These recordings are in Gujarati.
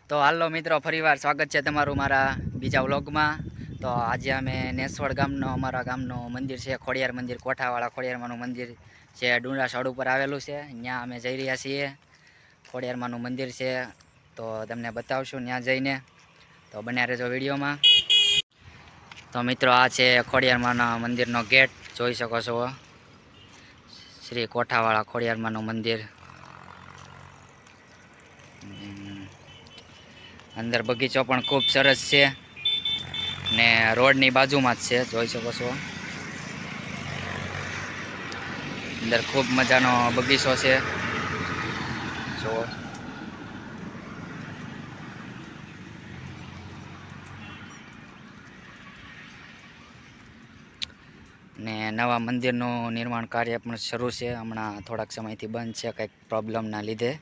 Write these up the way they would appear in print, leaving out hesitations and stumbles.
તો હાલો મિત્રો, ફરીવાર સ્વાગત છે તમારું મારા બીજા વ્લોગમાં। તો આજે અમે નેસવડ ગામનો અમારા ગામનો મંદિર છે ખોડિયાર મંદિર, કોઠાવાળા ખોડિયારમાંનું મંદિર છે, ડુંડા સડ ઉપર આવેલું છે। ત્યાં અમે જઈ રહ્યા છીએ। ખોડિયારમાંનું મંદિર છે તો તમને બતાવશું ત્યાં જઈને, તો બન્યા રહેજો વિડીયોમાં। તો મિત્રો, આ છે ખોડિયારમાંના મંદિરનો ગેટ, જોઈ શકો છો, શ્રી કોઠાવાળા ખોડિયારમાંનું મંદિર। અંદર બગીચો પણ ખૂબ સરસ છે ને રોડની બાજુમાં જ છે, જોઈ શકો છો। અંદર ખૂબ મજાનો બગીચો છે, જુઓ। ને નવા મંદિરનું નિર્માણ કાર્ય પણ શરૂ છે, હમણાં થોડાક સમયથી બંધ છે કંઈક પ્રોબ્લેમના લીધે।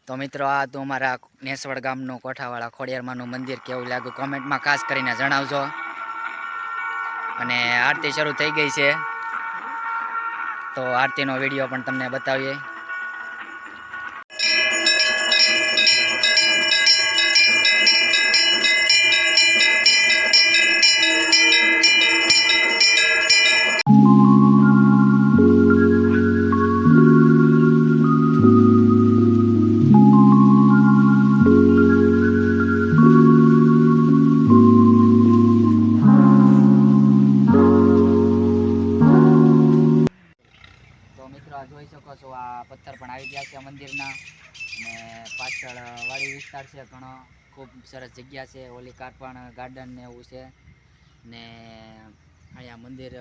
તો મિત્રો, આ તો અમારા નેસવડ ગામનું કોઠાવાળા ખોડિયારમાંનું મંદિર કેવું લાગ્યું કોમેન્ટમાં ખાસ કરીને જણાવજો। અને આરતી શરૂ થઈ ગઈ છે, તો આરતીનો વિડીયો પણ તમને બતાવીએ। તો મિત્રો, આ જોઈ શકો છો, આ પથ્થર પણ આવી ગયા છે મંદિરના, અને પાછળ વાડી વિસ્તાર છે ઘણો, ખૂબ સરસ જગ્યા છે। ઓલી કાર પણ ગાર્ડન ને એવું છે ને અહીંયા મંદિર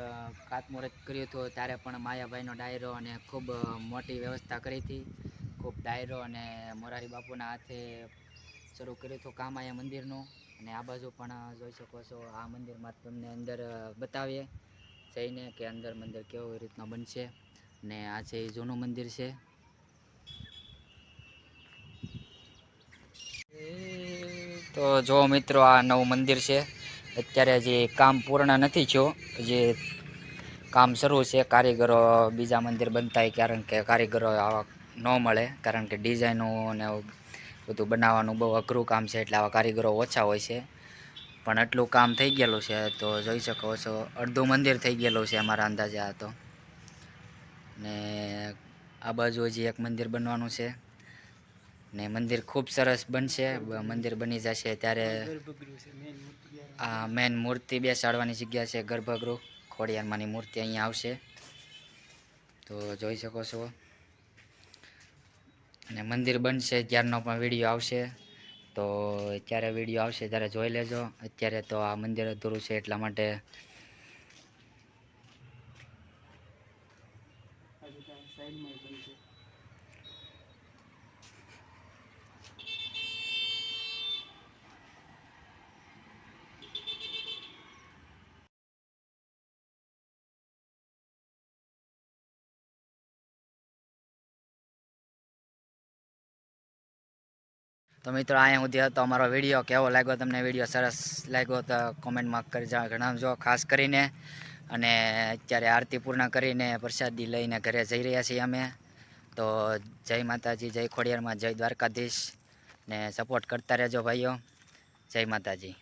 ખાતમુહૂર્ત કર્યું હતું ત્યારે પણ માયાભાઈનો ડાયરો અને ખૂબ મોટી વ્યવસ્થા કરી હતી। ખૂબ ડાયરો અને મોરારી બાપુના હાથે શરૂ કર્યું હતું કામ અહીંયા મંદિરનું। અને આ બાજુ પણ જોઈ શકો છો, આ મંદિરમાં તમને અંદર બતાવીએ જઈને કે અંદર મંદિર કેવી રીતના બનશે। ને આ છે એ જૂનું મંદિર છે। તો જો મિત્રો, આ નવું મંદિર છે, અત્યારે હજી કામ પૂર્ણ નથી થયું, હજી કામ શરૂ છે। કારીગરો બીજા મંદિર બનતા કારણ કે કારીગરો આવા ન મળે, કારણ કે ડિઝાઇનો ને બધું બનાવવાનું બહુ અઘરું કામ છે, એટલે આવા કારીગરો ઓછા હોય છે। પણ આટલું કામ થઈ ગયેલું છે, તો જોઈ શકો છો અડધું મંદિર થઈ ગયેલું છે અમારા અંદાજે આ તો। ને આ બાજુ હજી એક મંદિર બનવાનું છે, ને મંદિર ખૂબ સરસ બનશે। મંદિર બની જશે ત્યારે આ મેન મૂર્તિ બેસાડવાની જગ્યા છે, ગર્ભગૃહ, ખોડિયારમાંની મૂર્તિ અહીંયા આવશે, તો જોઈ શકો છો। અને મંદિર બનશે ત્યારનો પણ વિડીયો આવશે, તો જ્યારે વિડીયો આવશે ત્યારે જોઈ લેજો। અત્યારે તો આ મંદિર અધૂરું છે એટલા માટે તો મિત્રો, અહીંયા સુધી હતો અમારો વિડીયો। કેવો લાગ્યો તમને વિડીયો? સરસ લાગ્યો તો કોમેન્ટમાં જણાવજો ખાસ કરીને। અને અત્યારે આરતી પૂર્ણ કરીને પ્રસાદી લઈને ઘરે જઈ રહ્યા છીએ અમે। તો જય માતાજી, જય ખોડિયારમાં, જય દ્વારકાધીશ, ને સપોર્ટ કરતા રહેજો ભાઈઓ। જય માતાજી।